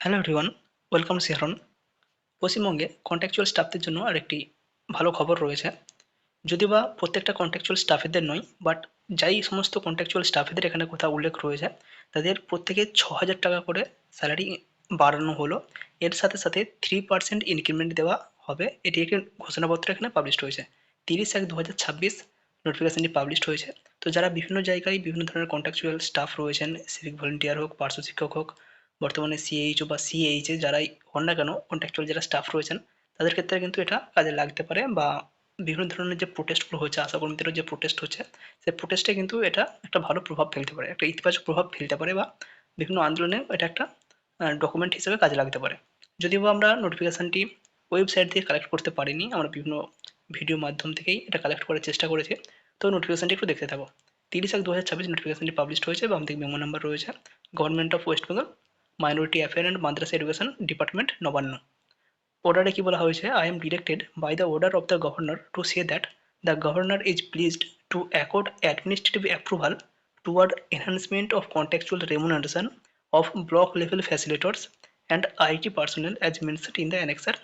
Hello everyone, welcome শিহরণ। পশ্চিমবঙ্গে contractual স্টাফদের জন্য আরেকটি ভালো খবর রয়েছে। যদিও বা প্রত্যেকটা কন্ট্রাকচুয়াল স্টাফেদের নয়, বাট যাই সমস্ত কন্ট্রাকচুয়াল স্টাফেদের এখানে কোথাও উল্লেখ রয়েছে, তাদের প্রত্যেকে ৬,০০০ টাকা করে স্যালারি বাড়ানো হলো। এর সাথে সাথে 3% ইনক্রিমেন্ট দেওয়া হবে। এটি একটি ঘোষণাপত্র এখানে পাবলিশড হয়েছে। ৩০/১/২০২৬ নোটিফিকেশনটি পাবলিশড হয়েছে। তো যারা বিভিন্ন জায়গায় বিভিন্ন ধরনের কন্ট্রাকচুয়াল স্টাফ রয়েছেন, সিভিক ভলেন্টিয়ার হোক, পার্শ্ব শিক্ষক হোক, বর্তমানে সিএইচও বা সিএইচে যারাই হন না কেন, কন্ট্রাকচুয়াল যারা স্টাফ রয়েছেন, তাদের ক্ষেত্রে কিন্তু এটা কাজে লাগতে পারে। বা বিভিন্ন ধরনের যে প্রোটেস্টগুলো হচ্ছে, আশাকর্মীদেরও যে প্রোটেস্ট হচ্ছে, সেই প্রোটেস্টে কিন্তু এটা একটা ভালো প্রভাব ফেলতে পারে, একটা ইতিবাচক প্রভাব ফেলতে পারে, বা বিভিন্ন আন্দোলনে এটা একটা ডকুমেন্ট হিসেবে কাজে লাগতে পারে। যদিও বা আমরা নোটিফিকেশনটি ওয়েবসাইট থেকে কালেক্ট করতে পারিনি, আমরা বিভিন্ন ভিডিও মাধ্যম থেকেই এটা কালেক্ট করার চেষ্টা করেছি। তো নোটিফিকেশনটি একটু দেখতে থাকো। ৩০/১/২০২৬ নোটিফিকেশনটি পাবলিশড হয়েছে, বাম দিকে মেমো নাম্বার রয়েছে। Government of West Bengal, minority affair and Madrasah education department, Nabanna. অর্ডারে কি বলা হয়েছে? I am directed by the order of the governor to say that the governor is pleased to accord administrative approval toward enhancement of contextual remuneration of block level facilitators and IT personnel as mentioned in the annexure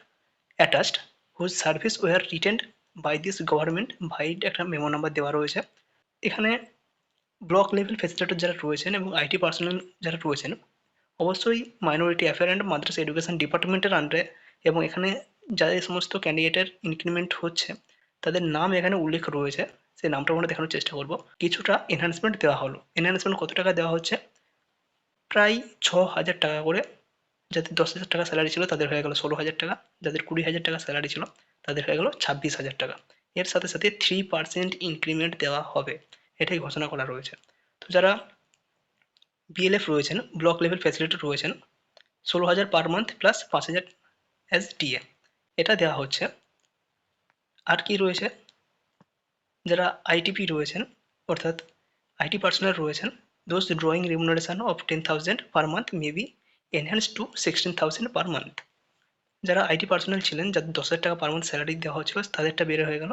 attached, whose service were retained by this government by একটা memo number দেওয়া রয়েছে। এখানে block level facilitator যারা রয়েছেন এবং IT personal যারা রয়েছেন, অবশ্যই minority affair and Madrasah education ডিপার্টমেন্টের আন্ডারে। এবং এখানে যাদের সমস্ত ক্যান্ডিডেটের ইনক্রিমেন্ট হচ্ছে, তাদের নাম এখানে উল্লেখ রয়েছে। সেই নামটা আমরা দেখানোর চেষ্টা করব। কিছুটা এনহান্সমেন্ট দেওয়া হলো। এনহান্সমেন্ট কত টাকা দেওয়া হচ্ছে? প্রায় ৬,০০০ টাকা করে। যাদের ১০,০০০ টাকা স্যালারি ছিল তাদের হয়ে গেল ১৬,০০০ টাকা। যাদের ২০,০০০ টাকা স্যালারি ছিল তাদের হয়ে গেল ২৬,০০০ টাকা। এর সাথে সাথে 3% ইনক্রিমেন্ট দেওয়া হবে, এটাই ঘোষণা করা রয়েছে। তো যারা বিএলএফ রয়েছেন, ব্লক লেভেল ফ্যাসিলিটেটর রয়েছেন, ১৬,০০০ per month plus ৫,০০০ as DA, এটা দেওয়া হচ্ছে। আর কি রয়েছে? যারা আইটিপি রয়েছেন, অর্থাৎ আইটি পার্সোনাল রয়েছেন, those drawing remuneration of 10,000 per month may be enhance to 16,000 per month. যারা আইটি পার্সোনাল ছিলেন, যাদের ১০,০০০ টাকা পার মান্থ স্যালারি দেওয়া হচ্ছিল, তাদেরটা বেড়ে হয়ে গেল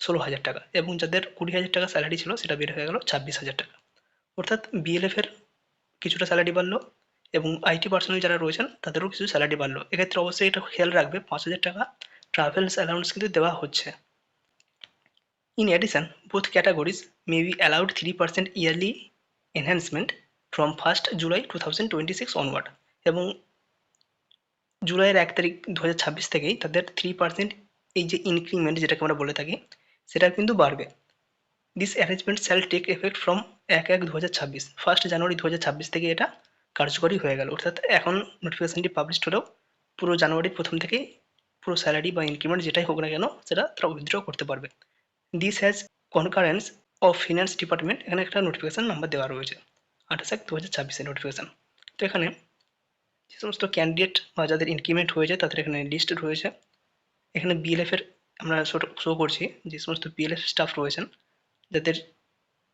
১৬,০০০ টাকা। এবং যাদের ২০,০০০ টাকা স্যালারি ছিল সেটা বেড়ে হয়ে গেল ২৬,০০০ টাকা। অর্থাৎ বিএলএফ এর কিছুটা স্যালারি বাড়লো এবং আইটি পার্সোনাল যারা রয়েছেন তাদেরও কিছু স্যালারি বাড়লো। এক্ষেত্রে অবশ্যই এটা খেয়াল রাখবে, ৫,০০০ টাকা ট্রাভেলস অ্যালাউন্স কিন্তু দেওয়া হচ্ছে। In addition, both categories may be allowed 3% yearly enhancement from 1st July 2026 onward, এবং জুলাইয়ের ১ তারিখ ২০২৬ থেকেই তাদের 3% এই যে ইনক্রিমেন্ট যেটাকে আমরা বলে থাকি, সেটা কিন্তু বাড়বে। This arrangement shall take effect from ১/১/২০২৬, 1st জানুয়ারি ২০২৬ থেকে এটা কার্যকরী হয়ে গেল। অর্থাৎ এখন নোটিফিকেশনটি পাবলিশড হলেও পুরো জানুয়ারির প্রথম থেকেই পুরো স্যালারি বা ইনক্রিমেন্ট যেটাই হোক না কেন সেটা তারা উইথড্র করতে পারবে। This has concurrence of finance department, এখানে একটা নোটিফিকেশন নাম্বার দেওয়া রয়েছে, ২৮/১/২০২৬ নোটিফিকেশন। তো এখানে যে সমস্ত ক্যান্ডিডেট বা যাদের ইনক্রিমেন্ট হয়েছে তাদের এখানে লিস্ট রয়েছে। এখানে বিএলএফ এর আমরা শো করছি যে সমস্ত বিএলএফ স্টাফ রয়েছেন, যাদের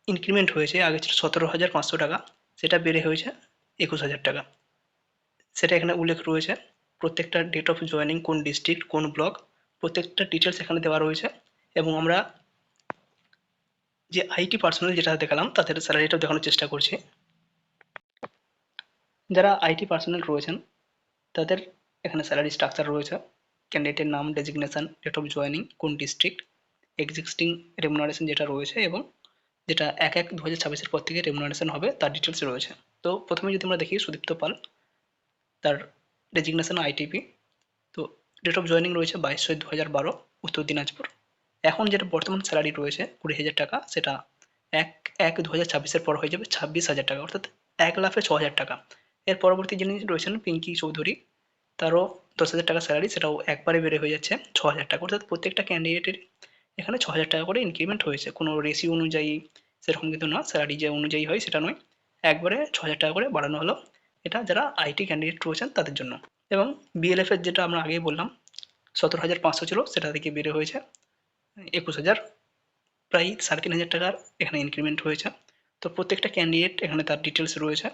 ইনক্রিমেন্ট হয়েছে, আগে ছিল ১৭,৫০০ টাকা, সেটা বেড়ে হয়েছে ২১,০০০ টাকা। সেটা এখানে উল্লেখ রয়েছে। প্রত্যেকটা ডেট অফ জয়েনিং, কোন ডিস্ট্রিক্ট, কোন ব্লক, প্রত্যেকটা ডিটেলস এখানে দেওয়া রয়েছে। এবং আমরা যে আইটি পার্সোনাল যেটা দেখালাম তাদের স্যালারিটাও দেখানোর চেষ্টা করছি। যারা আইটি পার্সোনাল রয়েছেন তাদের এখানে স্যালারি স্ট্রাকচার রয়েছে। ক্যান্ডিডেটের নাম, ডেজিগনেশন, ডেট অফ জয়েনিং, কোন ডিস্ট্রিক্ট, এক্সিস্টিং রেমুনারেশন যেটা রয়েছে, এবং যেটা ১/১/২০২৬ পর থেকে রেমুনারেশন হবে তার ডিটেলস রয়েছে। তো প্রথমে যদি আমরা দেখি সুদীপ্ত পাল, তার ডেজিগনেশন আইটিপি। তো ডেট অফ জয়েনিং রয়েছে ২২/৬/২০১২, উত্তর দিনাজপুর। এখন যেটা বর্তমান স্যালারি রয়েছে ২০,০০০ টাকা, সেটা ১/১/২০২৬ পর হয়ে যাবে ২৬,০০০ টাকা, অর্থাৎ ১,০৬০০০ টাকা। এর পরবর্তী যিনি রয়েছেন পিঙ্কি চৌধুরী, তারও ১০,০০০ টাকা স্যালারি, সেটাও একবারে বেড়ে হয়ে যাচ্ছে ৬,০০০ টাকা। অর্থাৎ প্রত্যেকটা ক্যান্ডিডেটের এখানে ৬,০০০ টাকা করে ইনক্রিমেন্ট হয়েছে। কোনো রেশিও অনুযায়ী সেরকম কিন্তু না, স্যালারি যে অনুযায়ী হয় সেটা নয়, একবারে ৬,০০০ টাকা করে বাড়ানো হলো। এটা যারা আইটি ক্যান্ডিডেট রয়েছেন তাদের জন্য। এবং বিএলএফ এর যেটা আমরা আগেই বললাম ১৭,৫০০ ছিল, সেটা থেকে বেড়ে হয়েছে ২১,০০০, প্রায় ৩,৫০০ টাকার এখানে ইনক্রিমেন্ট হয়েছে। তো প্রত্যেকটা ক্যান্ডিডেট এখানে তার ডিটেলস রয়েছে।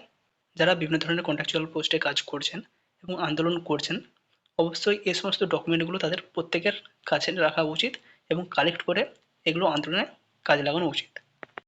যারা বিভিন্ন ধরনের কন্ট্রাকচুয়াল পোস্টে কাজ করছেন এবং আন্দোলন করছেন, অবশ্যই এই সমস্ত ডকুমেন্টগুলো তাদের প্রত্যেকের কাছে রাখা উচিত এবং কালেক্ট করে এগুলো আন্দোলনে কাজে লাগানো উচিত।